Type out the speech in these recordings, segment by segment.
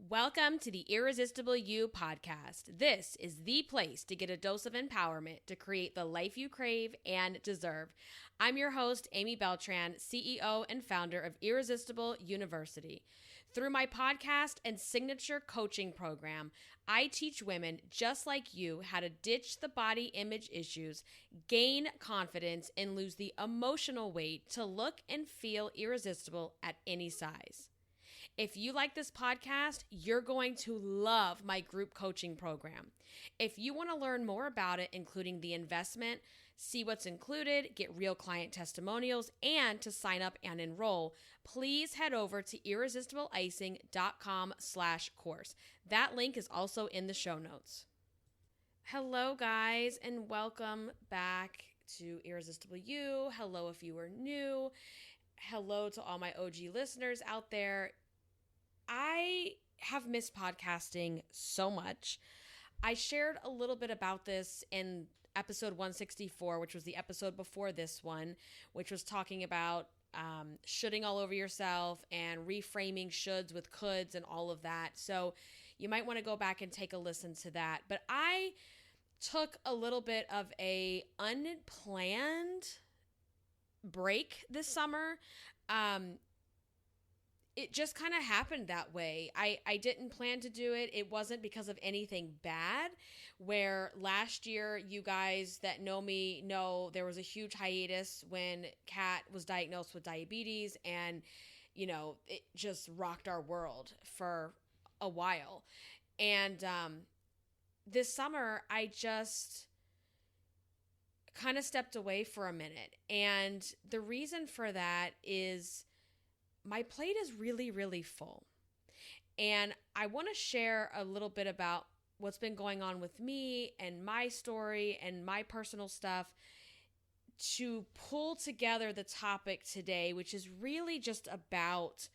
Welcome to the Irresistible You podcast. This is the place to get a dose of empowerment to create the life you crave and deserve. I'm your host, Amy Beltran, CEO and founder of Irresistible University. Through my podcast and signature coaching program, I teach women just like you how to ditch the body image issues, gain confidence, and lose the emotional weight to look and feel irresistible at any size. If you like this podcast, you're going to love my group coaching program. If you want to learn more about it, including the investment, see what's included, get real client testimonials, and to sign up and enroll, please head over to irresistibleicing.com/course. That link is also in the show notes. Hello, guys, and welcome back to Irresistible You. Hello if you are new. Hello to all my OG listeners out there. I have missed podcasting so much. I shared a little bit about this in episode 164, which was the episode before this one, which was talking about shoulding all over yourself and reframing shoulds with coulds and all of that. So you might want to go back and take a listen to that. But I took a little bit of a unplanned break this summer. It just kind of happened that way. I didn't plan to do it. It wasn't because of anything bad, where last year, you guys that know me know there was a huge hiatus when Kat was diagnosed with diabetes, and, you know, it just rocked our world for a while. And this summer, I just kind of stepped away for a minute. And the reason for that is my plate is really, really full. And I want to share a little bit about what's been going on with me and my story and my personal stuff to pull together the topic today, which is really just about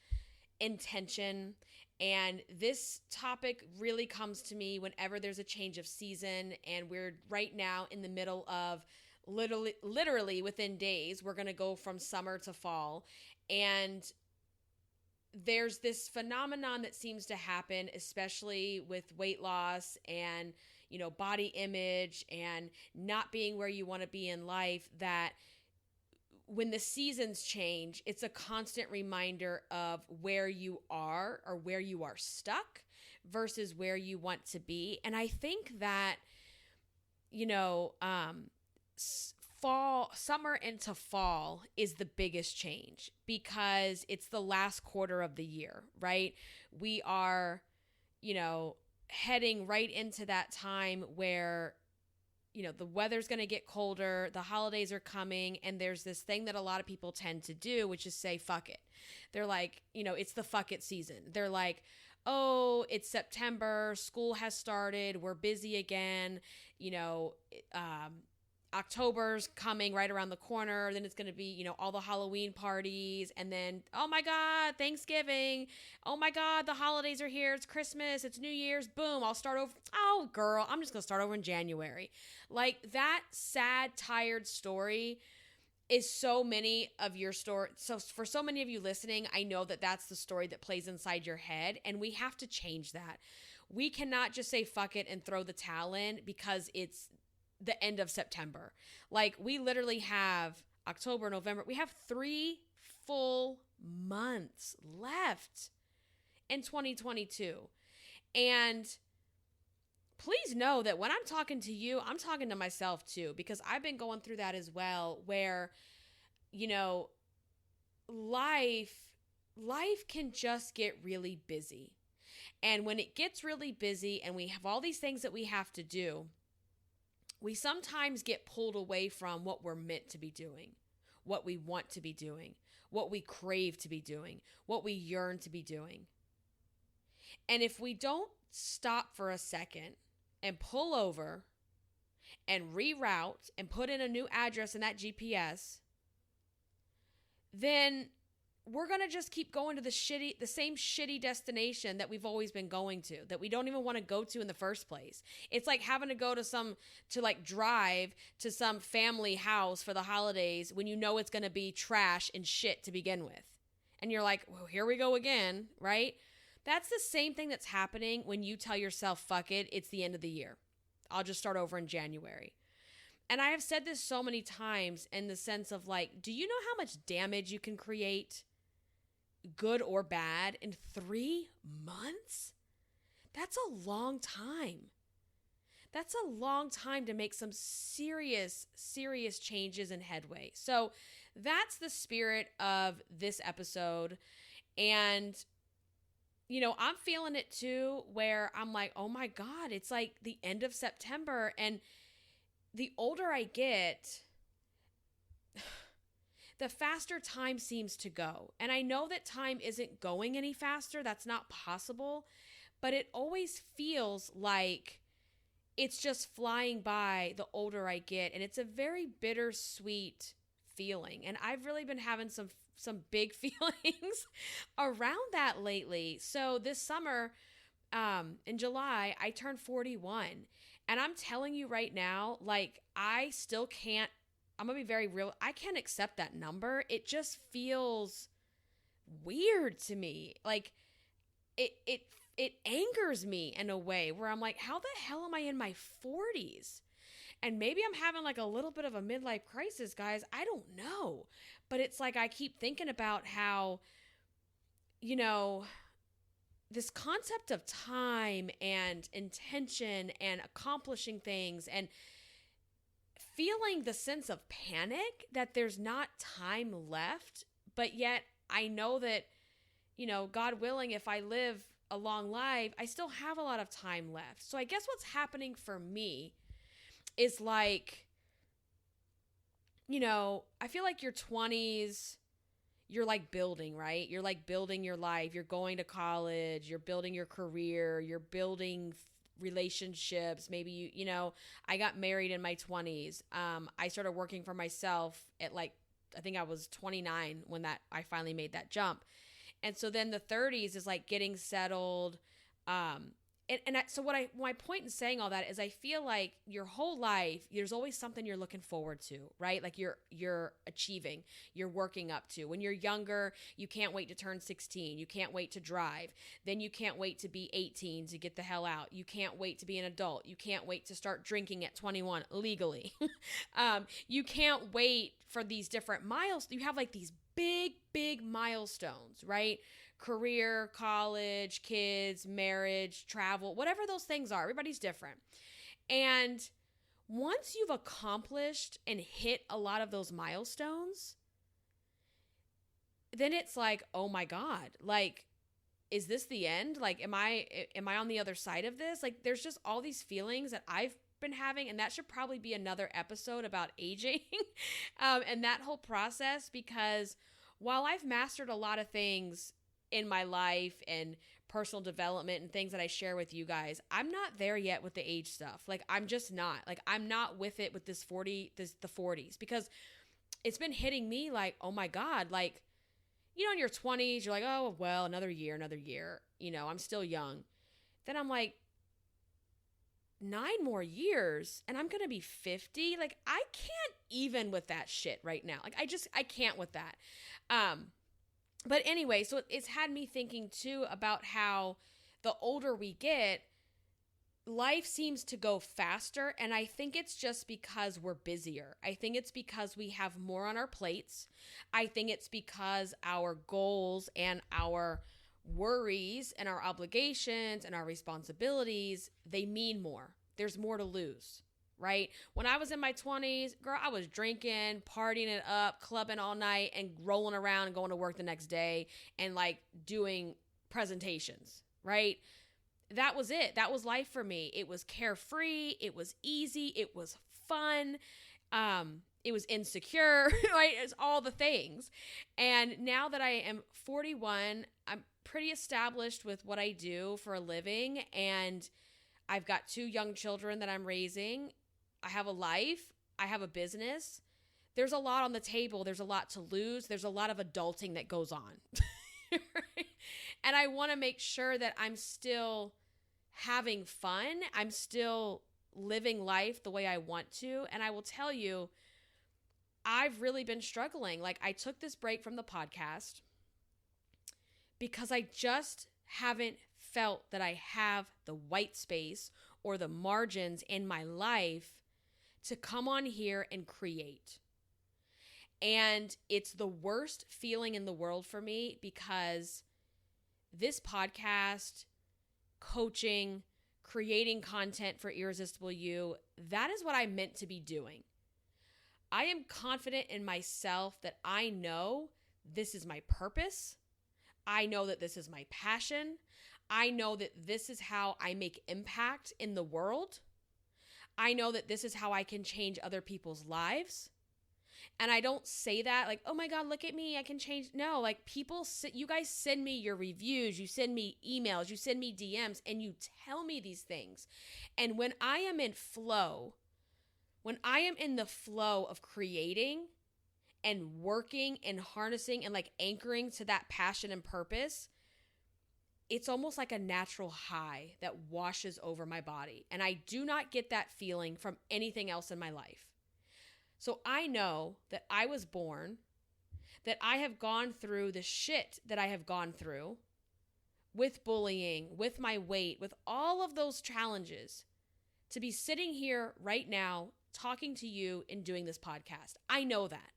intention. And this topic really comes to me whenever there's a change of season, and we're right now in the middle of literally within days, we're going to go from summer to fall. And there's this phenomenon that seems to happen, especially with weight loss and, you know, body image and not being where you want to be in life, that when the seasons change, it's a constant reminder of where you are or where you are stuck versus where you want to be. And I think that, you know, summer into fall is the biggest change because it's the last quarter of the year, right? We are, you know, heading right into that time where, you know, the weather's going to get colder, the holidays are coming, and there's this thing that a lot of people tend to do, which is say, fuck it. They're like, you know, it's the fuck it season. They're like, oh, it's September, school has started, we're busy again, you know, October's coming right around the corner. Then it's going to be, you know, all the Halloween parties. And then, oh my God, Thanksgiving. Oh my God, the holidays are here. It's Christmas. It's New Year's. Boom, I'll start over. Oh, girl, I'm just going to start over in January. Like, that sad, tired story is so many of your story. So for so many of you listening, I know that that's the story that plays inside your head. And we have to change that. We cannot just say fuck it and throw the towel in because it's the end of September. Like, we literally have October, November. We have 3 full months left in 2022. And please know that when I'm talking to you, I'm talking to myself too, because I've been going through that as well, where, you know, life can just get really busy. And when it gets really busy and we have all these things that we have to do, we sometimes get pulled away from what we're meant to be doing, what we want to be doing, what we crave to be doing, what we yearn to be doing. And if we don't stop for a second and pull over and reroute and put in a new address in that GPS, then we're going to just keep going to the same shitty destination that we've always been going to, that we don't even want to go to in the first place. It's like having to go to drive to some family house for the holidays when you know it's going to be trash and shit to begin with. And you're like, well, here we go again, right? That's the same thing that's happening when you tell yourself, fuck it, it's the end of the year. I'll just start over in January. And I have said this so many times in the sense of like, do you know how much damage you can create, good or bad, in 3 months? That's a long time. That's a long time to make some serious changes and headway. So that's the spirit of this episode. And, you know, I'm feeling it too, where I'm like, oh my God, it's like the end of September. And the older I get, the faster time seems to go. And I know that time isn't going any faster. That's not possible. But it always feels like it's just flying by the older I get. And it's a very bittersweet feeling. And I've really been having some big feelings around that lately. So this summer, in July, I turned 41. And I'm telling you right now, like, I still can't, I'm going to be very real, I can't accept that number. It just feels weird to me. Like, it angers me in a way where I'm like, how the hell am I in my 40s? And maybe I'm having like a little bit of a midlife crisis, guys. I don't know. But it's like I keep thinking about how, you know, this concept of time and intention and accomplishing things and feeling the sense of panic that there's not time left, but yet I know that, you know, God willing, if I live a long life, I still have a lot of time left. So I guess what's happening for me is like, you know, I feel like your 20s, you're like building, right? You're like building your life. You're going to college. You're building your career. You're building relationships. Maybe you know, I got married in my 20s. I started working for myself at like, I think I was 29 when I finally made that jump. And so then the 30s is like getting settled. So my point in saying all that is I feel like your whole life, there's always something you're looking forward to, right? Like you're achieving, you're working up to. When you're younger, you can't wait to turn 16. You can't wait to drive. Then you can't wait to be 18 to get the hell out. You can't wait to be an adult. You can't wait to start drinking at 21 legally. You can't wait for these different milestones. You have like these big milestones, right? Career, college, kids, marriage, travel, whatever those things are. Everybody's different. And once you've accomplished and hit a lot of those milestones, then it's like, oh my God, like, is this the end? Like, am I on the other side of this? Like, there's just all these feelings that I've been having, and that should probably be another episode about aging and that whole process, because while I've mastered a lot of things in my life and personal development and things that I share with you guys, I'm not there yet with the age stuff. Like, I'm just not. Like, I'm not with it with the 40s, because it's been hitting me like, oh my God, like, you know, in your 20s, you're like, oh, well, another year, you know, I'm still young. Then I'm like, 9 more years and I'm going to be 50. Like, I can't even with that shit right now. Like, I can't with that. But anyway, so it's had me thinking too about how the older we get, life seems to go faster. And I think it's just because we're busier. I think it's because we have more on our plates. I think it's because our goals and our worries and our obligations and our responsibilities, they mean more. There's more to lose, right? When I was in my 20s, girl, I was drinking, partying it up, clubbing all night, and rolling around and going to work the next day and like doing presentations, right? That was it. That was life for me. It was carefree. It was easy. It was fun. It was insecure, right? It's all the things. And now that I am 41, I'm pretty established with what I do for a living, and I've got 2 young children that I'm raising. I have a life. I have a business. There's a lot on the table. There's a lot to lose. There's a lot of adulting that goes on. And I want to make sure that I'm still having fun. I'm still living life the way I want to. And I will tell you, I've really been struggling. Like, I took this break from the podcast because I just haven't felt that I have the white space or the margins in my life to come on here and create. And it's the worst feeling in the world for me because this podcast, coaching, creating content for Irresistible You, that is what I'm meant to be doing. I am confident in myself that I know this is my purpose. I know that this is my passion. I know that this is how I make impact in the world. I know that this is how I can change other people's lives. And I don't say that like, oh my God, look at me, I can change. No, like you guys send me your reviews, you send me emails, you send me DMs, and you tell me these things. And when I am in flow, when I am in the flow of creating and working and harnessing and like anchoring to that passion and purpose, it's almost like a natural high that washes over my body. And I do not get that feeling from anything else in my life. So I know that I was born, that I have gone through the shit that I have gone through with bullying, with my weight, with all of those challenges, to be sitting here right now talking to you and doing this podcast. I know that.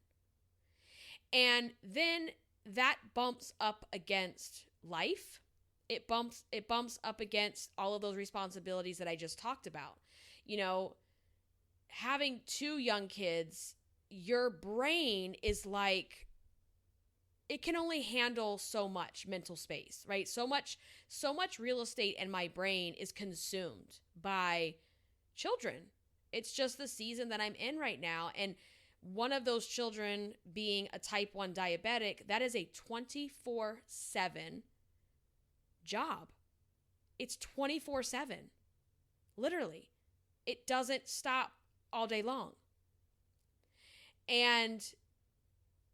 And then that bumps up against life. It bumps up against all of those responsibilities that I just talked about. You know, having 2 young kids, your brain is like, it can only handle so much mental space, right? So much real estate in my brain is consumed by children. It's just the season that I'm in right now. And one of those children being a type 1 diabetic, that is a 24/7 job. It's 24/7. Literally. It doesn't stop all day long. And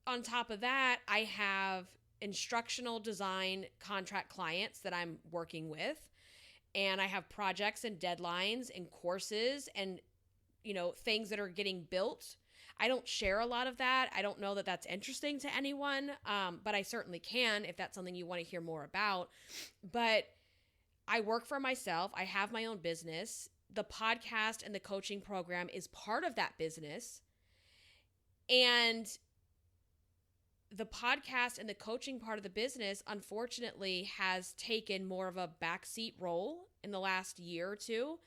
on top of that, I have instructional design contract clients that I'm working with. And I have projects and deadlines and courses and, you know, things that are getting built. I don't share a lot of that. I don't know that that's interesting to anyone, but I certainly can if that's something you want to hear more about. But I work for myself. I have my own business. The podcast and the coaching program is part of that business. And the podcast and the coaching part of the business, unfortunately, has taken more of a backseat role in the last year or two.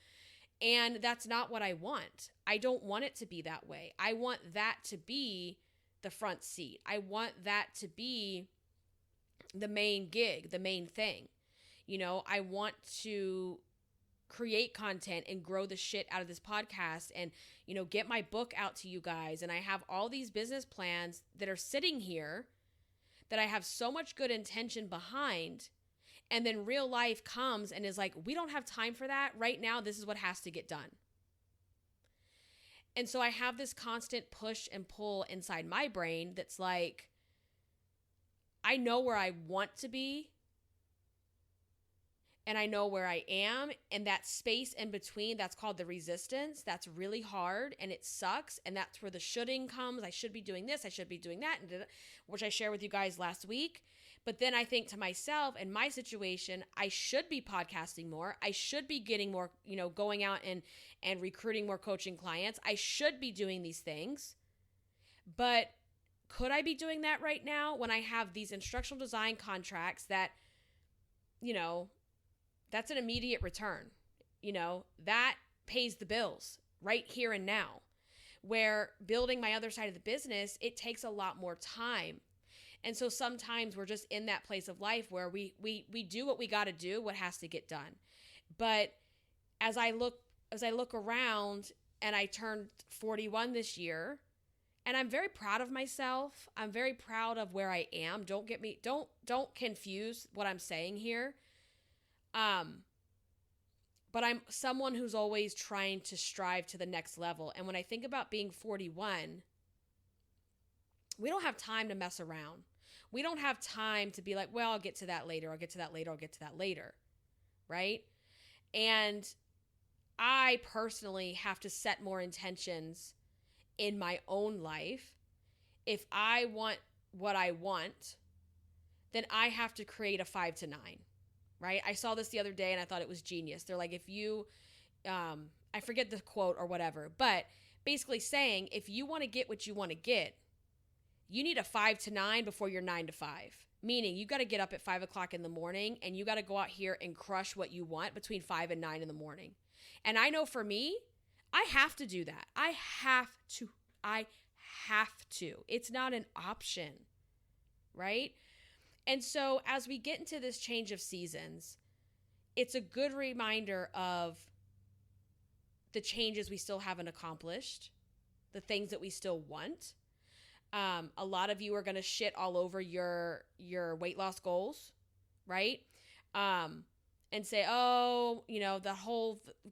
And that's not what I want. I don't want it to be that way. I want that to be the front seat. I want that to be the main gig, the main thing. You know, I want to create content and grow the shit out of this podcast and, you know, get my book out to you guys. And I have all these business plans that are sitting here that I have so much good intention behind. And then real life comes and is like, we don't have time for that right now. This is what has to get done. And so I have this constant push and pull inside my brain that's like, I know where I want to be. And I know where I am, and that space in between, that's called the resistance. That's really hard, and it sucks, and that's where the shoulding comes. I should be doing this, I should be doing that, which I shared with you guys last week. But then I think to myself, in my situation, I should be podcasting more. I should be getting more, you know, going out and recruiting more coaching clients. I should be doing these things. But could I be doing that right now when I have these instructional design contracts that, you know, that's an immediate return, you know, that pays the bills right here and now. Where building my other side of the business, it takes a lot more time. And so sometimes we're just in that place of life where we do what we got to do, what has to get done. But as I look around, and I turned 41 this year, and I'm very proud of myself. I'm very proud of where I am. Don't confuse what I'm saying here. But I'm someone who's always trying to strive to the next level. And when I think about being 41, we don't have time to mess around. We don't have time to be like, well, I'll get to that later. I'll get to that later. I'll get to that later. Right? And I personally have to set more intentions in my own life. If I want what I want, then I have to create a 5 to 9. right? I saw this the other day and I thought it was genius. They're like, if you, I forget the quote or whatever, but basically saying, if you want to get what you want to get, you need a 5 to 9 before you're 9 to 5. Meaning you got to get up at 5 o'clock in the morning and you got to go out here and crush what you want between 5 and 9 in the morning. And I know for me, I have to do that. I have to. It's not an option, right? And so as we get into this change of seasons, it's a good reminder of the changes we still haven't accomplished, the things that we still want. A lot of you are going to shit all over your weight loss goals, right? And say, oh,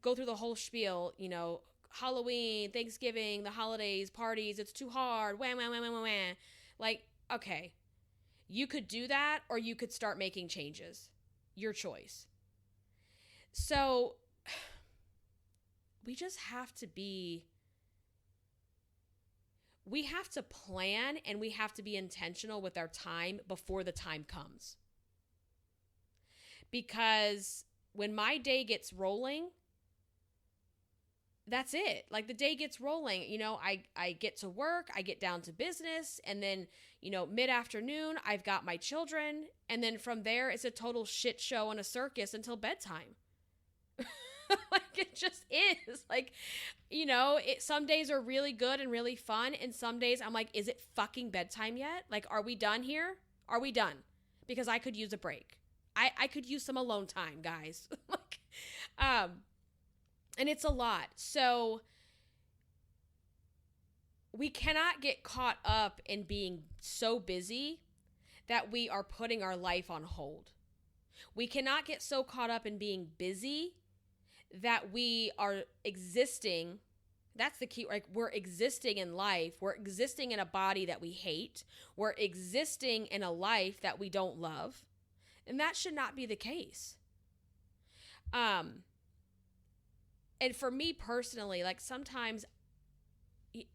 go through the whole spiel, Halloween, Thanksgiving, the holidays, parties, it's too hard, wham, wham, wham, wham, wham. Like, okay, you could do that or you could start making changes. Your choice. So we just have to plan and we have to be intentional with our time before the time comes. Because when my day gets rolling, that's it. Like the day gets rolling, I get to work, I get down to business, and then, mid-afternoon, I've got my children. And then from there, it's a total shit show and a circus until bedtime. Like it just is. Like, some days are really good and really fun. And some days I'm like, is it fucking bedtime yet? Like, are we done here? Are we done? Because I could use a break. I could use some alone time, guys. And it's a lot. So we cannot get caught up in being so busy that we are putting our life on hold. We cannot get so caught up in being busy that we are existing. That's the key. Like we're existing in life. We're existing in a body that we hate. We're existing in a life that we don't love. And that should not be the case. And for me personally, like sometimes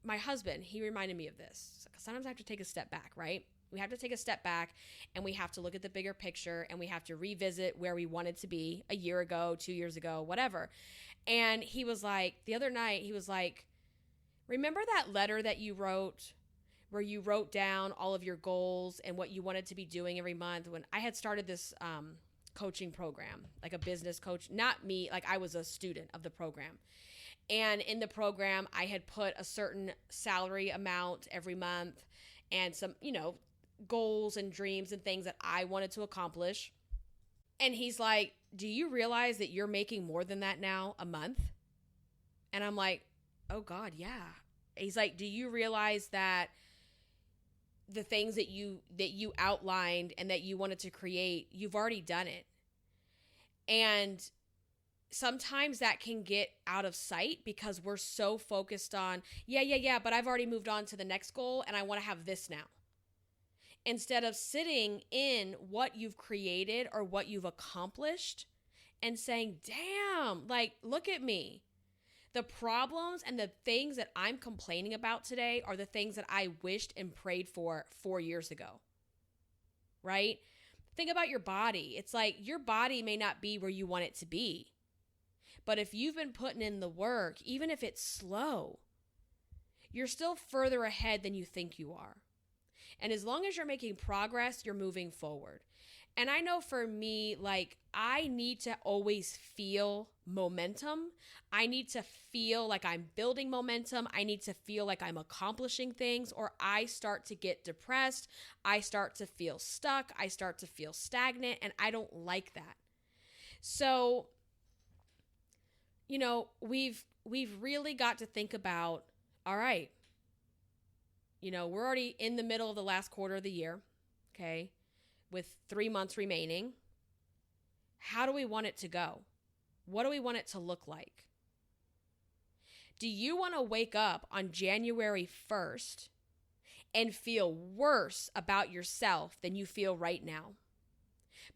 my husband, he reminded me of this. Sometimes I have to take a step back, right? We have to take a step back and we have to look at the bigger picture and we have to revisit where we wanted to be a year ago, 2 years ago, whatever. And he was like, the other night, he was like, remember that letter that you wrote where you wrote down all of your goals and what you wanted to be doing every month? When I had started this coaching program, like a business coach, not me, like I was a student of the program. And in the program, I had put a certain salary amount every month and some, goals and dreams and things that I wanted to accomplish. And he's like, do you realize that you're making more than that now a month? And I'm like, oh God, yeah. He's like, do you realize that the things that you outlined and that you wanted to create, you've already done it? And sometimes that can get out of sight because we're so focused on, yeah, but I've already moved on to the next goal and I want to have this now. Instead of sitting in what you've created or what you've accomplished and saying, damn, like, look at me. The problems and the things that I'm complaining about today are the things that I wished and prayed for 4 years ago, right? Think about your body. It's like your body may not be where you want it to be. But if you've been putting in the work, even if it's slow, you're still further ahead than you think you are. And as long as you're making progress, you're moving forward. And I know for me, like, I need to always feel momentum. I need to feel like I'm building momentum. I need to feel like I'm accomplishing things, or I start to get depressed. I start to feel stuck. I start to feel stagnant, and I don't like that. So, we've really got to think about, all right, we're already in the middle of the last quarter of the year, okay, with 3 months remaining. How do we want it to go? What do we want it to look like? Do you want to wake up on January 1st and feel worse about yourself than you feel right now?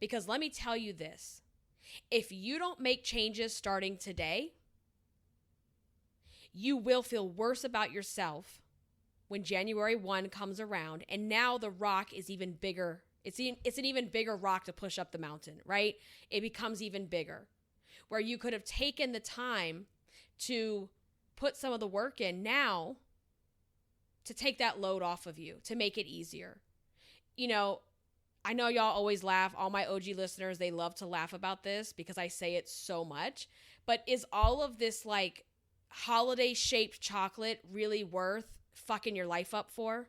Because let me tell you this, if you don't make changes starting today, you will feel worse about yourself when January 1 comes around, and now the rock is even bigger It's an even bigger rock to push up the mountain, right? It becomes even bigger, where you could have taken the time to put some of the work in now to take that load off of you, to make it easier. You know, I know y'all always laugh. All my OG listeners, they love to laugh about this because I say it so much. But is all of this like holiday shaped chocolate really worth fucking your life up for?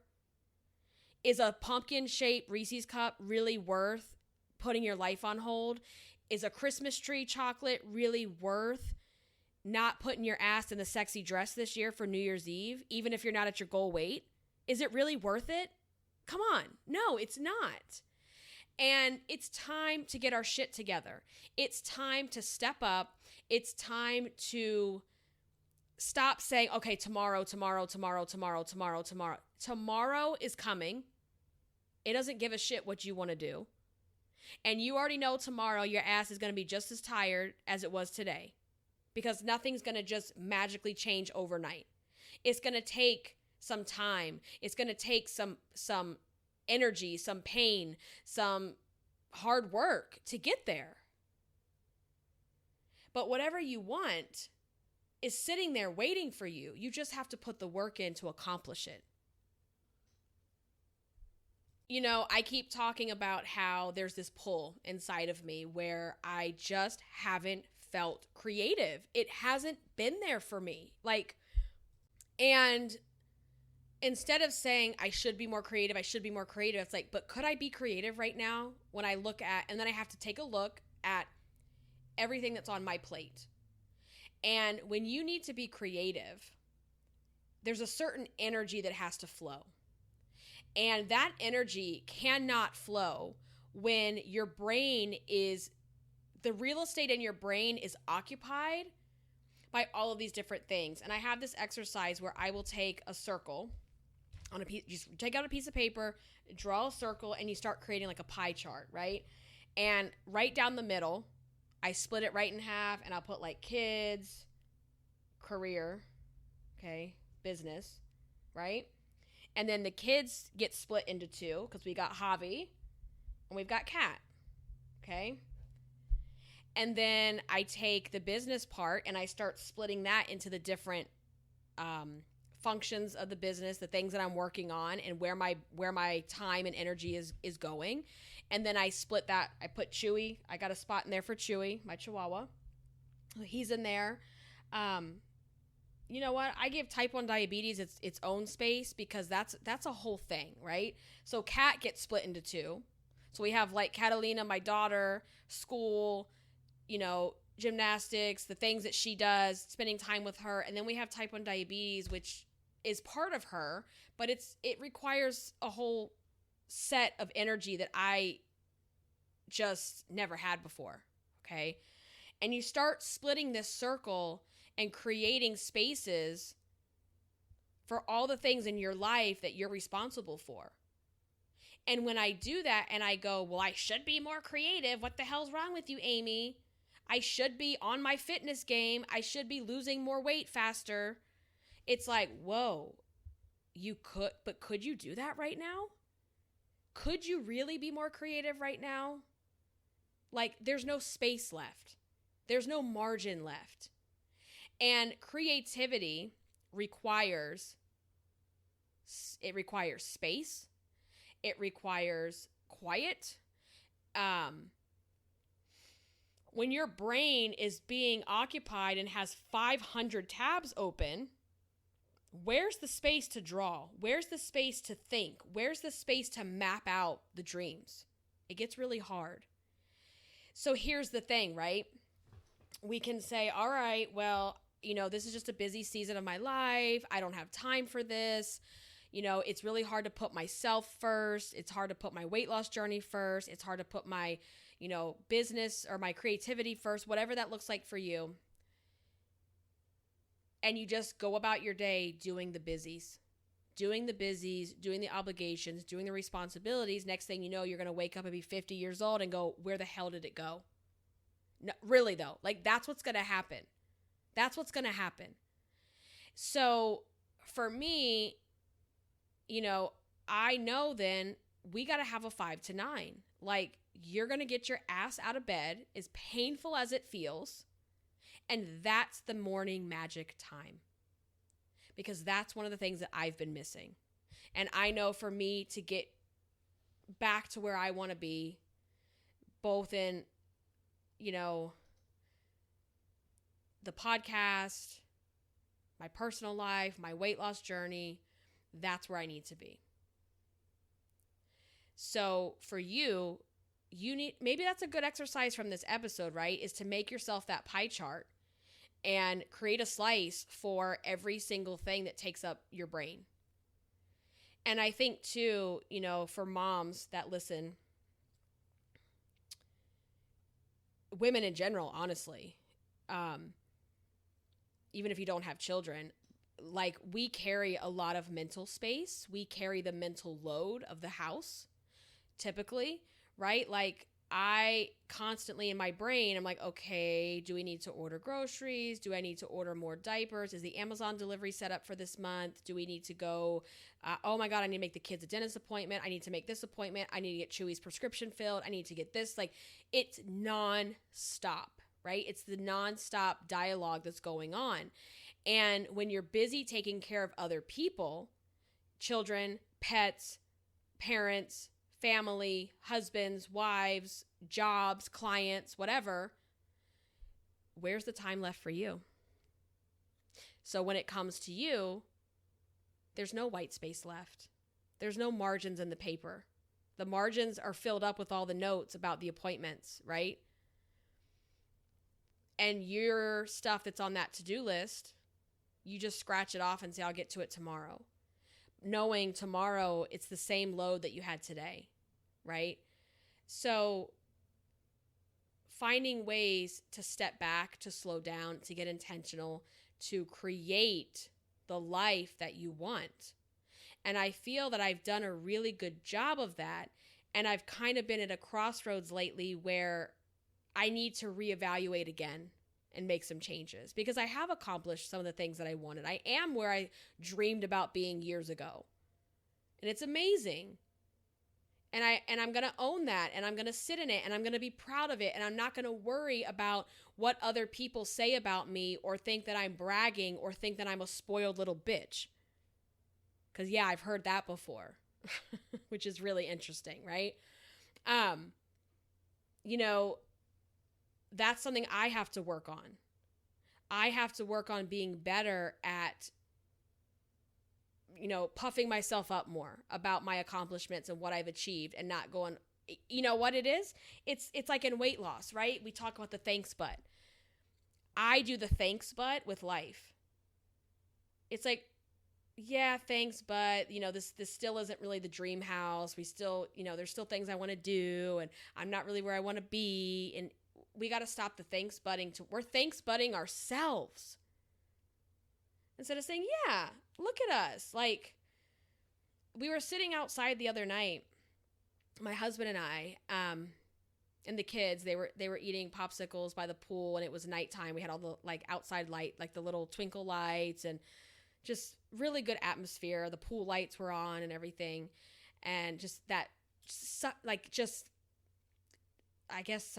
Is a pumpkin shaped Reese's cup really worth putting your life on hold? Is a Christmas tree chocolate really worth not putting your ass in a sexy dress this year for New Year's Eve, even if you're not at your goal weight? Is it really worth it? Come on. No, it's not. And it's time to get our shit together. It's time to step up. It's time to stop saying, okay, tomorrow. Tomorrow is coming. It doesn't give a shit what you want to do. And you already know tomorrow your ass is going to be just as tired as it was today, because nothing's going to just magically change overnight. It's going to take some time. It's going to take some energy, some pain, some hard work to get there. But whatever you want is sitting there waiting for you. You just have to put the work in to accomplish it. You know, I keep talking about how there's this pull inside of me where I just haven't felt creative. It hasn't been there for me. And instead of saying I should be more creative, it's like, but could I be creative right now when I look at, and then I have to take a look at everything that's on my plate. And when you need to be creative, there's a certain energy that has to flow. And that energy cannot flow when your brain is, the real estate in your brain is occupied by all of these different things. And I have this exercise where I will take a circle on a piece, just take out a piece of paper, draw a circle, and you start creating like a pie chart, right? And right down the middle, I split it right in half, and I'll put like kids, career, okay, business, right? And then the kids get split into two because we got Javi and we've got Kat, okay? And then I take the business part and I start splitting that into the different functions of the business, the things that I'm working on, and where my time and energy is going. And then I split that. I put Chewy. I got a spot in there for Chewy, my Chihuahua. He's in there. You know what? I give type 1 diabetes its own space because that's a whole thing, right? So Kat gets split into two. So we have like Catalina, my daughter, school, you know, gymnastics, the things that she does, spending time with her. And then we have type 1 diabetes, which is part of her, but it requires a whole set of energy that I just never had before, okay? And you start splitting this circle and creating spaces for all the things in your life that you're responsible for. And when I do that and I go, well, I should be more creative. What the hell's wrong with you, Amy? I should be on my fitness game. I should be losing more weight faster. It's like, whoa, could you do that right now? Could you really be more creative right now? Like, there's no space left. There's no margin left. And creativity requires space. It requires quiet. When your brain is being occupied and has 500 tabs open, where's the space to draw? Where's the space to think? Where's the space to map out the dreams? It gets really hard. So here's the thing, right? We can say, all right, well, you know, this is just a busy season of my life. I don't have time for this. You know, it's really hard to put myself first. It's hard to put my weight loss journey first. It's hard to put my, you know, business or my creativity first, whatever that looks like for you. And you just go about your day doing the busies, doing the obligations, doing the responsibilities. Next thing you know, you're going to wake up and be 50 years old and go, where the hell did it go? No, really though, like that's what's going to happen. That's what's going to happen. So for me, you know, I know then we got to have a 5 to 9. Like, you're going to get your ass out of bed, as painful as it feels. And that's the morning magic time. Because that's one of the things that I've been missing. And I know for me to get back to where I want to be, both in, you know, the podcast, my personal life, my weight loss journey, that's where I need to be. So for you need, maybe that's a good exercise from this episode, right? Is to make yourself that pie chart and create a slice for every single thing that takes up your brain. And I think too, you know, for moms that listen, women in general, honestly, even if you don't have children, like, we carry a lot of mental space. We carry the mental load of the house, typically, right? Like, I constantly in my brain, I'm like, okay, do we need to order groceries? Do I need to order more diapers? Is the Amazon delivery set up for this month? Do we need to go, oh my God, I need to make the kids a dentist appointment. I need to make this appointment. I need to get Chewy's prescription filled. I need to get this. Like, it's nonstop, right? It's the nonstop dialogue that's going on. And when you're busy taking care of other people, children, pets, parents, family, husbands, wives, jobs, clients, whatever, where's the time left for you? So when it comes to you, there's no white space left. There's no margins in the paper. The margins are filled up with all the notes about the appointments, right? And your stuff that's on that to-do list, you just scratch it off and say, I'll get to it tomorrow. Knowing tomorrow it's the same load that you had today, right? So finding ways to step back, to slow down, to get intentional, to create the life that you want. And I feel that I've done a really good job of that. And I've kind of been at a crossroads lately where I need to reevaluate again and make some changes, because I have accomplished some of the things that I wanted. I am where I dreamed about being years ago. And it's amazing. And I'm going to own that, and I'm going to sit in it, and I'm going to be proud of it. And I'm not going to worry about what other people say about me, or think that I'm bragging, or think that I'm a spoiled little bitch. Because yeah, I've heard that before, which is really interesting, right? You know, that's something I have to work on. I have to work on being better at, you know, puffing myself up more about my accomplishments and what I've achieved, and not going, you know what it is? It's like in weight loss, right? We talk about the thanks but. I do the thanks but with life. It's like, yeah, thanks, but, you know, this still isn't really the dream house. We still, you know, there's still things I want to do, and I'm not really where I want to be. And we got to stop the thanks butting. We're thanks butting ourselves. Instead of saying, yeah, look at us. Like, we were sitting outside the other night, my husband and I, and the kids, they were eating popsicles by the pool, and it was nighttime. We had all the, like, outside light, like the little twinkle lights, and just really good atmosphere. The pool lights were on and everything. And just that, like, just, I guess,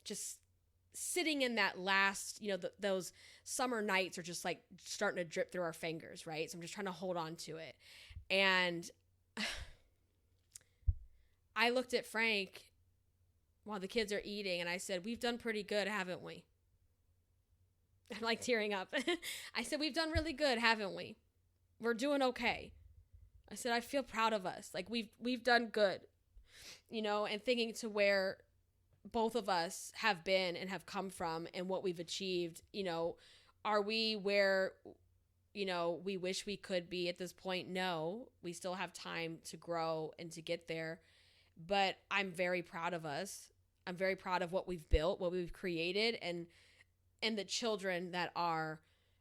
just sitting in that last, you know, those summer nights are just like starting to drip through our fingers, right? So I'm just trying to hold on to it. And I looked at Frank while the kids are eating, and I said, we've done pretty good, haven't we? I'm like tearing up. I said, we've done really good, haven't we? We're doing okay. I said, I feel proud of us. Like, we've done good, you know, and thinking to where both of us have been and have come from and what we've achieved. You know, are we where, you know, we wish we could be at this point? No, we still have time to grow and to get there. But I'm very proud of us. I'm very proud of what we've built, what we've created, and the children that are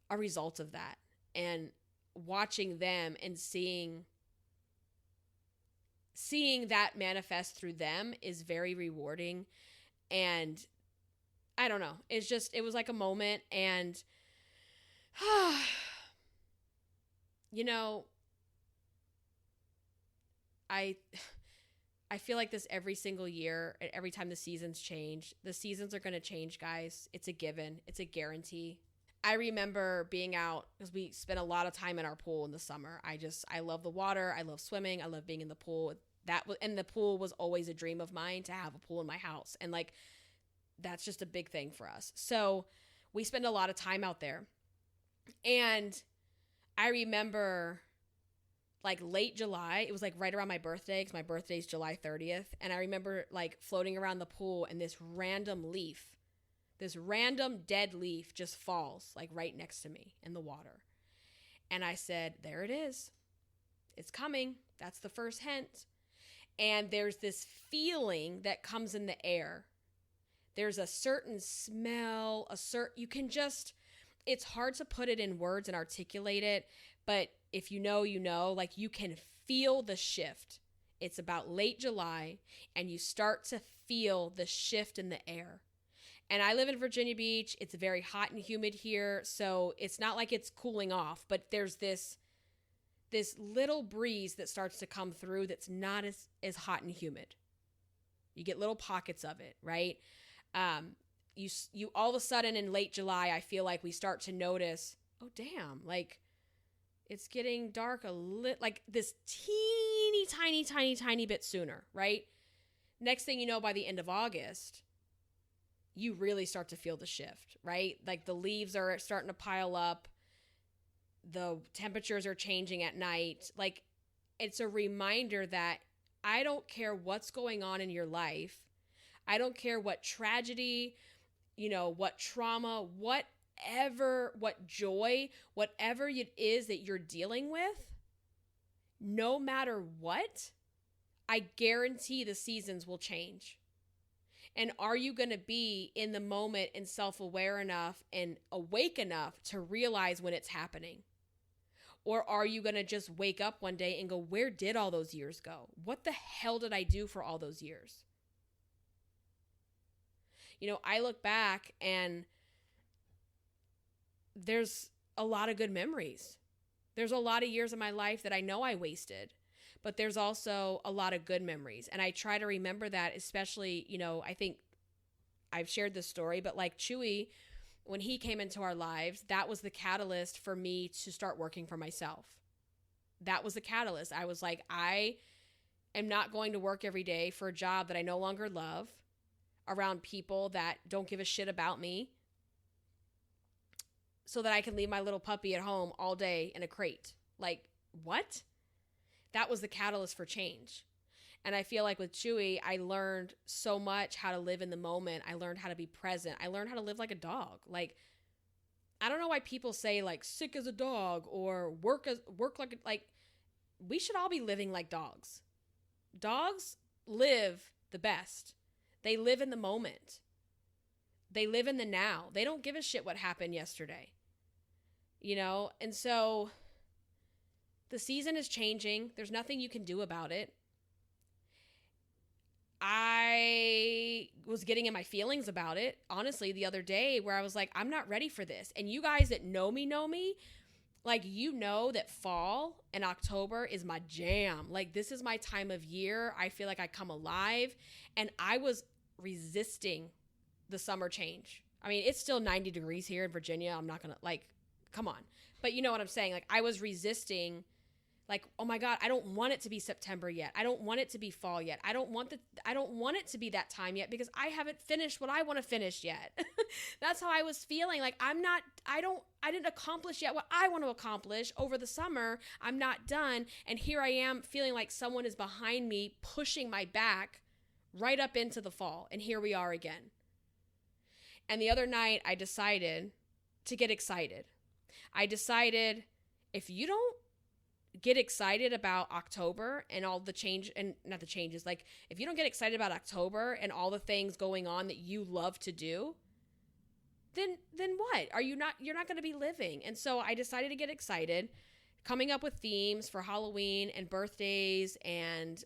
a result of that. And watching them and seeing that manifest through them is very rewarding. And I don't know, it was like a moment. And you know, I feel like this every single year, and every time the seasons change. The seasons are going to change, guys. It's a given. It's a guarantee. I remember being out because we spent a lot of time in our pool in the summer. I love the water. I love swimming. I love being in the pool. And the pool was always a dream of mine, to have a pool in my house. And like, that's just a big thing for us. So we spend a lot of time out there. And I remember like late July, it was like right around my birthday, because my birthday's July 30th. And I remember like floating around the pool, and this random dead leaf just falls like right next to me in the water. And I said, there it is. It's coming. That's the first hint. And there's this feeling that comes in the air. There's a certain smell, it's hard to put it in words and articulate it, but if you know, like you can feel the shift. It's about late July, and you start to feel the shift in the air. And I live in Virginia Beach. It's very hot and humid here, so it's not like it's cooling off, but there's this little breeze that starts to come through that's not as hot and humid. You get little pockets of it, right? You all of a sudden in late July, I feel like we start to notice, oh damn, like it's getting dark like this tiny bit sooner, right? Next thing you know, by the end of August, you really start to feel the shift, right? Like the leaves are starting to pile up. The temperatures are changing at night. Like, it's a reminder that I don't care what's going on in your life. I don't care what tragedy, what trauma, what joy, whatever it is that you're dealing with, no matter what, I guarantee the seasons will change. And are you going to be in the moment and self-aware enough and awake enough to realize when it's happening? Or are you going to just wake up one day and go, where did all those years go? What the hell did I do for all those years? I look back and there's a lot of good memories. There's a lot of years of my life that I know I wasted, but there's also a lot of good memories. And I try to remember that, especially, I think I've shared this story, but like Chewy, when he came into our lives, that was the catalyst for me to start working for myself. That was the catalyst. I was like, I am not going to work every day for a job that I no longer love, around people that don't give a shit about me, so that I can leave my little puppy at home all day in a crate. Like, what? That was the catalyst for change. And I feel like with Chewy, I learned so much how to live in the moment. I learned how to be present. I learned how to live like a dog. Like, I don't know why people say like sick as a dog or work like we should all be living like dogs. Dogs live the best. They live in the moment. They live in the now. They don't give a shit what happened yesterday. And so the season is changing. There's nothing you can do about it. I was getting in my feelings about it, honestly, the other day, where I was like, I'm not ready for this. And you guys that know me, like, that fall and October is my jam. Like, this is my time of year. I feel like I come alive. And I was resisting the summer change. I mean, it's still 90 degrees here in Virginia. I'm not going to, come on. But you know what I'm saying? Like, I was resisting, like, oh my God, I don't want it to be September yet. I don't want it to be fall yet. I don't want it to be that time yet, because I haven't finished what I want to finish yet. That's how I was feeling. Like, I didn't accomplish yet what I want to accomplish over the summer. I'm not done. And here I am feeling like someone is behind me, pushing my back right up into the fall. And here we are again. And the other night I decided to get excited. I decided, if you don't get excited about October and all the change, and not the changes, like if you don't get excited about October and all the things going on that you love to do, then what? You're not going to be living. And so I decided to get excited, coming up with themes for Halloween and birthdays, and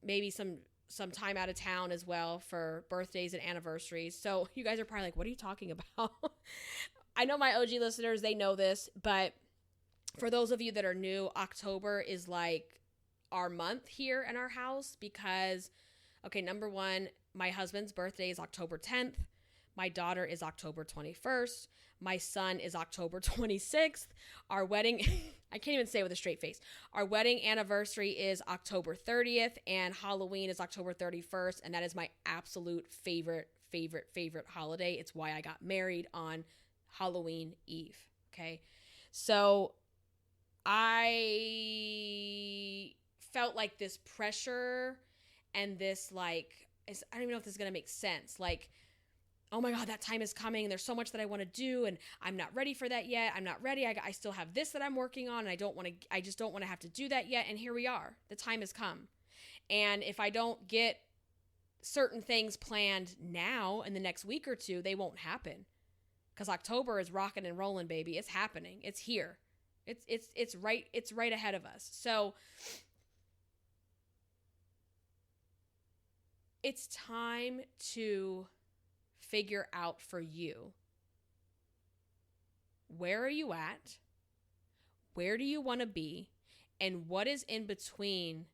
maybe some time out of town as well for birthdays and anniversaries. So you guys are probably like, what are you talking about? I know my OG listeners, they know this, but for those of you that are new, October is like our month here in our house because, okay, number one, my husband's birthday is October 10th. My daughter is October 21st. My son is October 26th. Our wedding, I can't even say it with a straight face. Our wedding anniversary is October 30th and Halloween is October 31st. And that is my absolute favorite holiday. It's why I got married on Halloween Eve. Okay. So I felt like this pressure and this I don't even know if this is going to make sense. Like, oh my God, that time is coming. There's so much that I want to do and I'm not ready for that yet. I'm not ready. I still have this that I'm working on and I just don't want to have to do that yet. And here we are. The time has come. And if I don't get certain things planned now in the next week or two, they won't happen. Because October is rocking and rolling, baby. It's happening. It's here. It's right ahead of us. So it's time to figure out for you, where are you at? Where do you want to be? And what is in between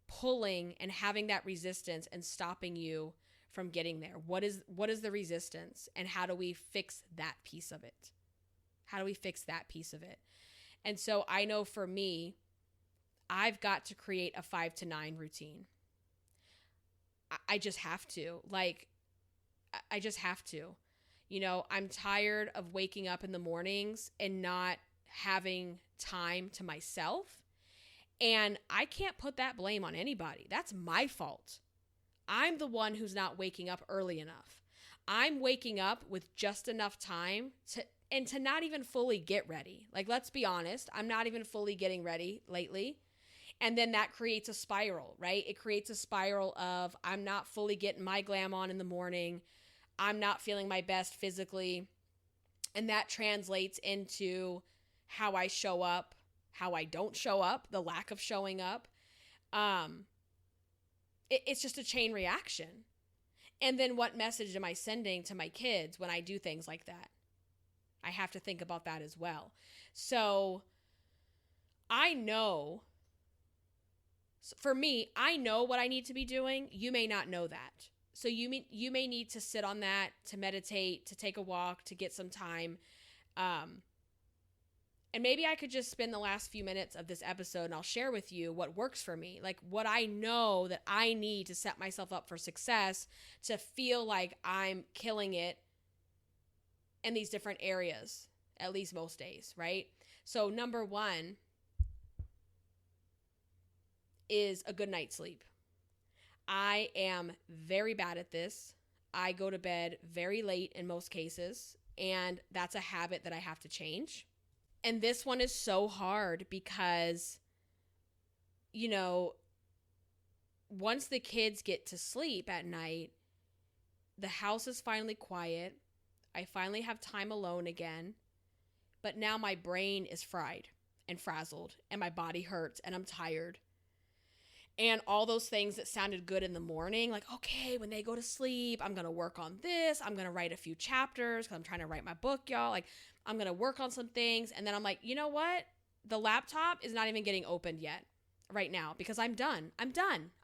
pulling and having that resistance and stopping you from getting there? What is the resistance and how do we fix that piece of it? And so I know for me, I've got to create a 5 to 9 routine. I just have to. I just have to. You know, I'm tired of waking up in the mornings and not having time to myself. And I can't put that blame on anybody. That's my fault. I'm the one who's not waking up early enough. I'm waking up with just enough time to not even fully get ready. Like, let's be honest, I'm not even fully getting ready lately. And then that creates a spiral, right? It creates a spiral of I'm not fully getting my glam on in the morning. I'm not feeling my best physically. And that translates into how I show up, how I don't show up, the lack of showing up. It's just a chain reaction. And then what message am I sending to my kids when I do things like that? I have to think about that as well. So I know, for me, I know what I need to be doing. You may not know that. So you may need to sit on that, to meditate, to take a walk, to get some time. And maybe I could just spend the last few minutes of this episode and I'll share with you what works for me. Like what I know that I need to set myself up for success, to feel like I'm killing it in these different areas, at least most days, right? So number one is a good night's sleep. I am very bad at this. I go to bed very late in most cases, and that's a habit that I have to change. And this one is so hard because, you know, once the kids get to sleep at night, the house is finally quiet. I finally have time alone again. But now my brain is fried and frazzled, and my body hurts, and I'm tired. And all those things that sounded good in the morning, like, okay, when they go to sleep, I'm going to work on this. I'm going to write a few chapters because I'm trying to write my book, y'all. Like, I'm going to work on some things. And then I'm like, you know what? The laptop is not even getting opened yet right now because I'm done.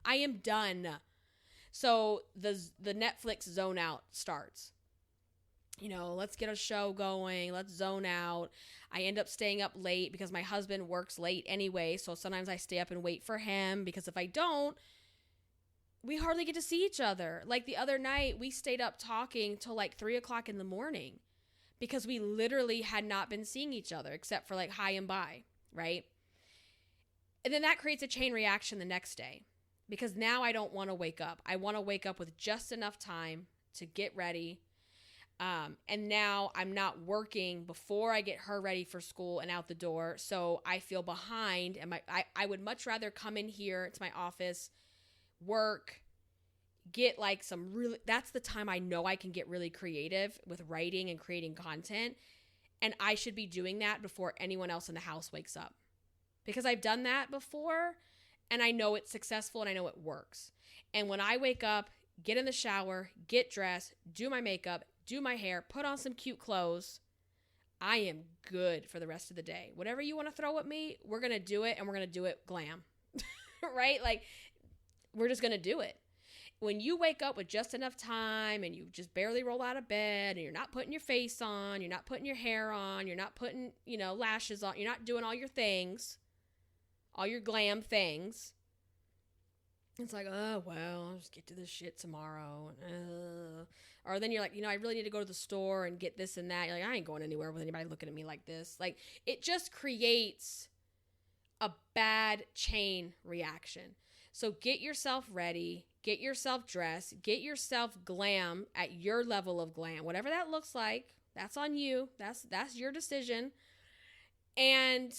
I am done. So the Netflix zone out starts. You know, let's get a show going. Let's zone out. I end up staying up late because my husband works late anyway. So sometimes I stay up and wait for him because if I don't, we hardly get to see each other. Like the other night, we stayed up talking till like 3:00 in the morning because we literally had not been seeing each other except for like hi and bye, right? And then that creates a chain reaction the next day because now I don't want to wake up. I want to wake up with just enough time to get ready. And now I'm not working before I get her ready for school and out the door. So I feel behind, and I would much rather come in here to my office, work, get like that's the time I know I can get really creative with writing and creating content. And I should be doing that before anyone else in the house wakes up because I've done that before and I know it's successful and I know it works. And when I wake up, get in the shower, get dressed, do my makeup, do my hair, put on some cute clothes, I am good for the rest of the day. Whatever you want to throw at me, we're going to do it, and we're going to do it glam. right? Like, we're just going to do it. When you wake up with just enough time and you just barely roll out of bed and you're not putting your face on, you're not putting your hair on, you're not putting, lashes on, you're not doing all your things, all your glam things. It's like, oh, well, I'll just get to this shit tomorrow. Or then you're like, I really need to go to the store and get this and that. You're like, I ain't going anywhere with anybody looking at me like this. Like, it just creates a bad chain reaction. So get yourself ready, get yourself dressed, get yourself glam at your level of glam. Whatever that looks like, that's on you. That's your decision. And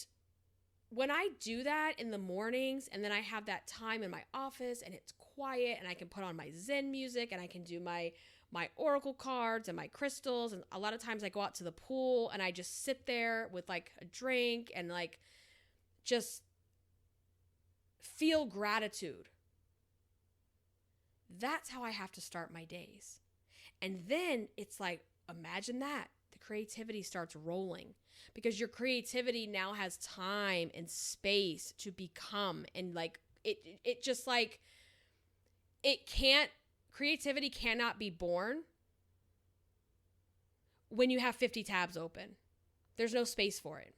when I do that in the mornings, and then I have that time in my office and it's quiet and I can put on my Zen music and I can do my oracle cards and my crystals. And a lot of times I go out to the pool and I just sit there with like a drink and like just feel gratitude. That's how I have to start my days. And then it's like, imagine that. The creativity starts rolling because your creativity now has time and space to become. And like, it just like, creativity cannot be born when you have 50 tabs open. There's no space for it.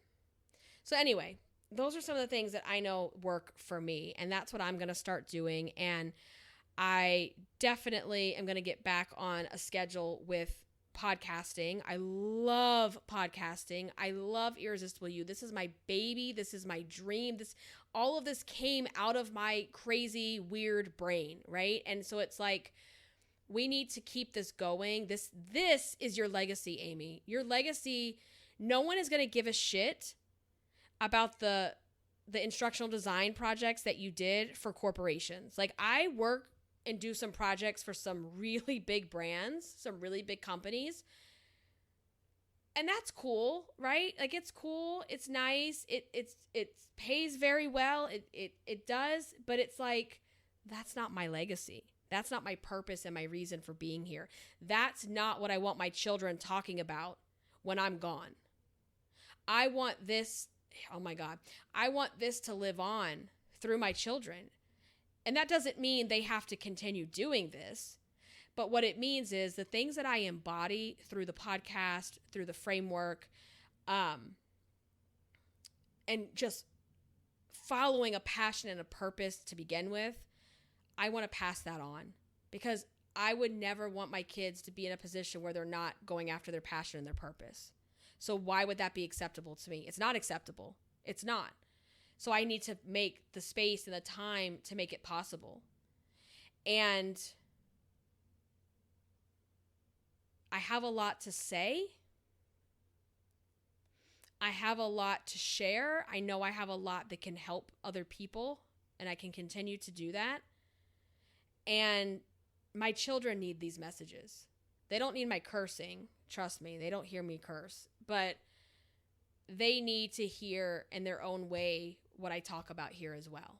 So anyway, those are some of the things that I know work for me, and that's what I'm going to start doing. And I definitely am going to get back on a schedule with podcasting. I love podcasting. I love Irresistible You. This is my baby. This is my dream. All of this came out of my crazy, weird brain, right? And so it's like, we need to keep this going. This is your legacy, Amy. Your legacy, no one is going to give a shit about the instructional design projects that you did for corporations. Like, I work and do some projects for some really big brands, some really big companies. And that's cool, right? Like, it's cool. It's nice. It pays very well. It does, but it's like, that's not my legacy. That's not my purpose and my reason for being here. That's not what I want my children talking about when I'm gone. I want this, oh my God, I want this to live on through my children. And that doesn't mean they have to continue doing this. But what it means is the things that I embody through the podcast, through the framework, and just following a passion and a purpose to begin with, I want to pass that on, because I would never want my kids to be in a position where they're not going after their passion and their purpose. So why would that be acceptable to me? It's not acceptable. It's not. So I need to make the space and the time to make it possible. And I have a lot to say. I have a lot to share. I know I have a lot that can help other people, and I can continue to do that. And my children need these messages. They don't need my cursing. Trust me, they don't hear me curse. But they need to hear in their own way what I talk about here as well.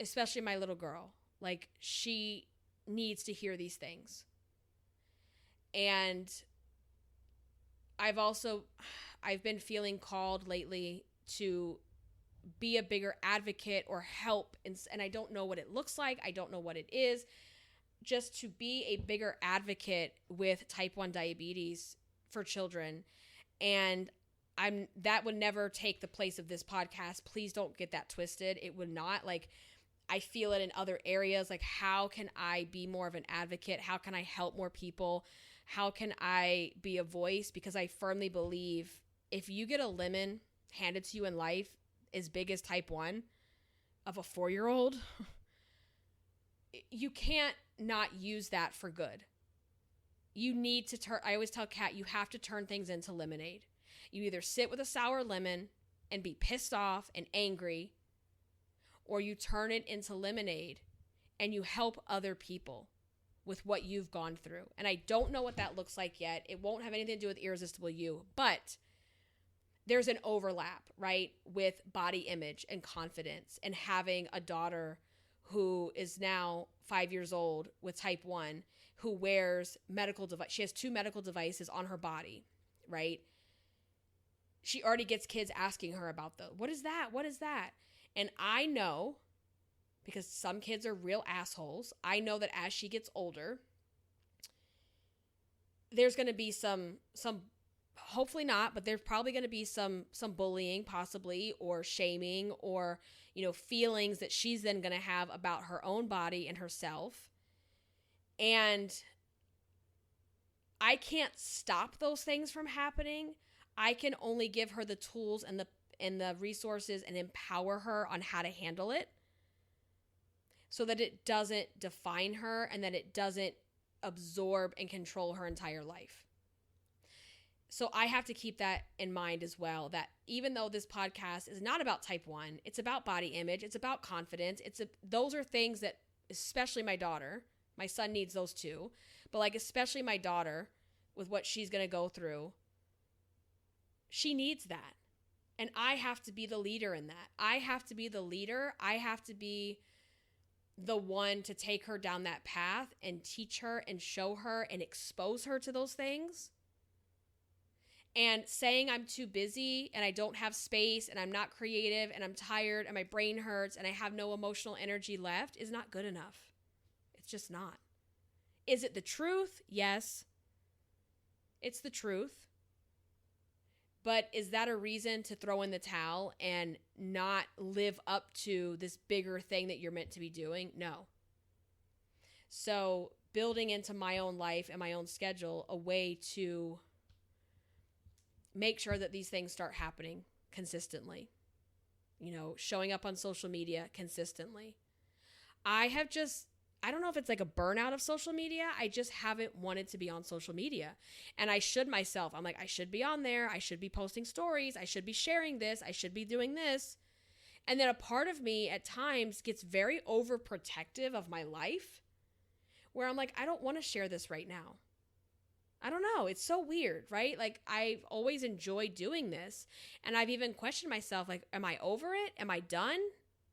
Especially my little girl. Like, she needs to hear these things. And I've been feeling called lately to be a bigger advocate or help. And I don't know what it looks like. I don't know what it is. Just to be a bigger advocate with type 1 diabetes for children. And that would never take the place of this podcast. Please don't get that twisted. It would not. Like, I feel it in other areas. Like, how can I be more of an advocate? How can I help more people? How can I be a voice? Because I firmly believe if you get a lemon handed to you in life as big as type 1 of a 4-year-old, you can't not use that for good. You need to I always tell Kat, you have to turn things into lemonade. You either sit with a sour lemon and be pissed off and angry, or you turn it into lemonade and you help other people with what you've gone through. And I don't know what that looks like yet. It won't have anything to do with Irresistible You, but there's an overlap, right, with body image and confidence, and having a daughter who is now 5 years old with type 1, who wears medical device. She has 2 medical devices on her body, right? She already gets kids asking her about what is that? What is that? And I know, because some kids are real assholes, I know that as she gets older, there's going to be some hopefully not, but there's probably going to be some bullying possibly, or shaming, or, feelings that she's then going to have about her own body and herself. And I can't stop those things from happening. I can only give her the tools and the resources and empower her on how to handle it so that it doesn't define her and that it doesn't absorb and control her entire life. So I have to keep that in mind as well, that even though this podcast is not about type 1, it's about body image, it's about confidence. Those are things that, especially my daughter, my son needs those too, but like especially my daughter with what she's going to go through, she needs that. And I have to be the leader in that. I have to be the leader. I have to be the one to take her down that path and teach her and show her and expose her to those things. And saying I'm too busy and I don't have space and I'm not creative and I'm tired and my brain hurts and I have no emotional energy left is not good enough. It's just not. Is it the truth? Yes. It's the truth. But is that a reason to throw in the towel and not live up to this bigger thing that you're meant to be doing? No. So building into my own life and my own schedule a way to make sure that these things start happening consistently. Showing up on social media consistently. I don't know if it's like a burnout of social media. I just haven't wanted to be on social media. And I should myself. I'm like, I should be on there. I should be posting stories. I should be sharing this. I should be doing this. And then a part of me at times gets very overprotective of my life, where I'm like, I don't want to share this right now. I don't know. It's so weird, right? Like, I've always enjoyed doing this. And I've even questioned myself, like, am I over it? Am I done?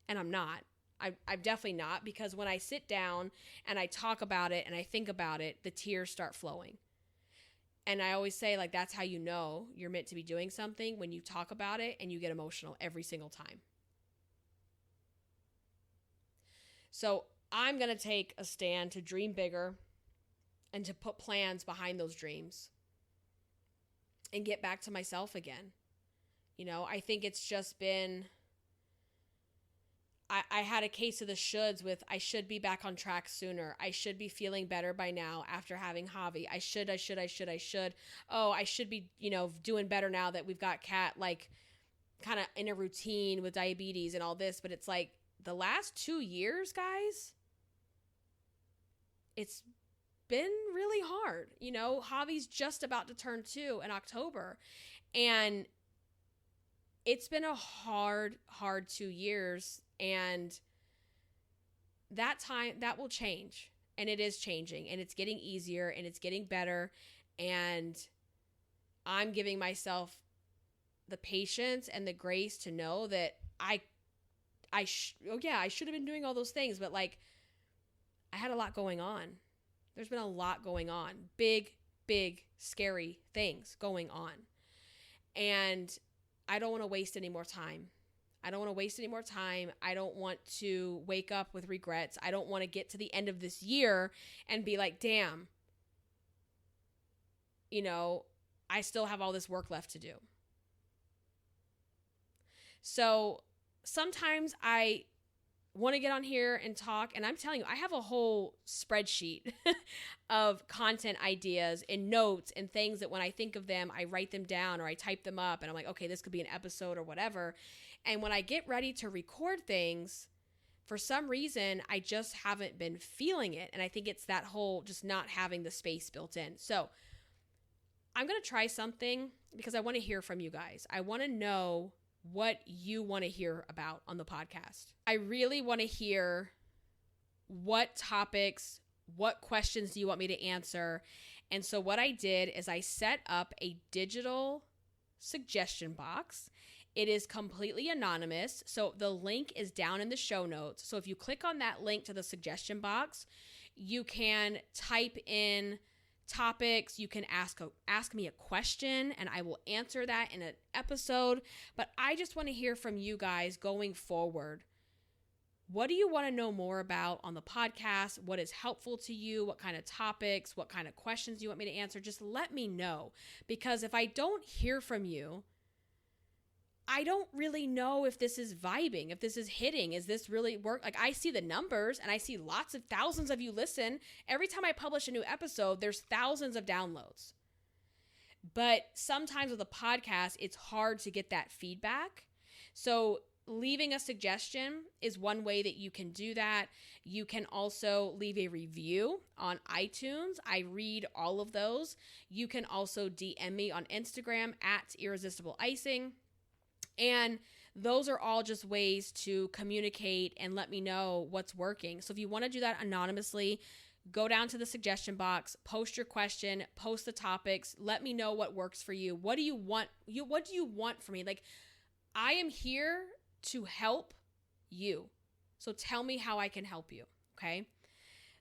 And I'm not. I'm definitely not, because when I sit down and I talk about it and I think about it, the tears start flowing. And I always say, like, that's how you know you're meant to be doing something, when you talk about it and you get emotional every single time. So I'm going to take a stand to dream bigger and to put plans behind those dreams and get back to myself again. I think it's just been, I had a case of the shoulds with, I should be back on track sooner. I should be feeling better by now after having Javi. I should. Oh, I should be, doing better now that we've got Kat, like, kind of in a routine with diabetes and all this. But it's like the last 2 years, guys, it's been really hard. Javi's just about to turn 2 in October. And it's been a hard 2 years. And that will change. And it is changing. And it's getting easier. And it's getting better. And I'm giving myself the patience and the grace to know that I should have been doing all those things. But, like, I had a lot going on. There's been a lot going on. Big, scary things going on. And I don't want to waste any more time. I don't want to wake up with regrets. I don't want to get to the end of this year and be like, damn, I still have all this work left to do. So sometimes I want to get on here and talk, and I'm telling you, I have a whole spreadsheet of content ideas and notes and things that when I think of them, I write them down or I type them up, and I'm like, okay, this could be an episode or whatever. And when I get ready to record things, for some reason, I just haven't been feeling it. And I think it's that whole just not having the space built in. So I'm going to try something because I want to hear from you guys. I want to know what you want to hear about on the podcast. I really want to hear what topics, what questions do you want me to answer? And so what I did is I set up a digital suggestion box. It is completely anonymous. So the link is down in the show notes. So if you click on that link to the suggestion box, you can type in topics. You can ask me a question and I will answer that in an episode. But I just want to hear from you guys going forward. What do you want to know more about on the podcast? What is helpful to you? What kind of topics? What kind of questions do you want me to answer? Just let me know. Because if I don't hear from you, I don't really know if this is vibing, if this is hitting. Is this really work? Like, I see the numbers and I see lots of thousands of you listen. Every time I publish a new episode, there's thousands of downloads. But sometimes with a podcast, it's hard to get that feedback. So leaving a suggestion is one way that you can do that. You can also leave a review on iTunes. I read all of those. You can also DM me on Instagram at Irresistible Icing. And those are all just ways to communicate and let me know what's working. So if you want to do that anonymously, go down to the suggestion box, post your question, post the topics, let me know what works for you. What do you want? What do you want from me? Like, I am here to help you. So tell me how I can help you, okay?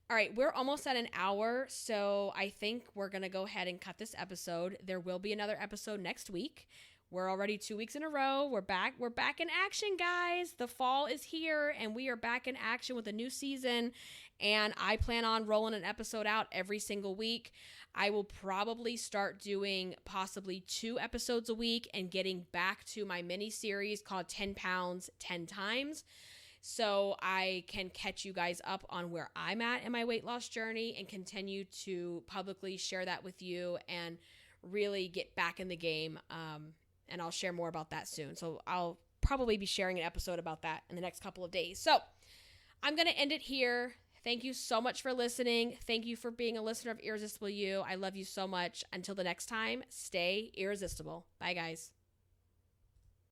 All right, we're almost at an hour, so I think we're going to go ahead and cut this episode. There will be another episode next week. We're already 2 weeks in a row. We're back in action, guys. The fall is here, and we are back in action with a new season, and I plan on rolling an episode out every single week. I will probably start doing possibly 2 episodes a week and getting back to my mini series called 10 Pounds 10 Times, so I can catch you guys up on where I'm at in my weight loss journey and continue to publicly share that with you and really get back in the game. And I'll share more about that soon. So I'll probably be sharing an episode about that in the next couple of days. So I'm going to end it here. Thank you so much for listening. Thank you for being a listener of Irresistible You. I love you so much. Until the next time, stay irresistible. Bye, guys.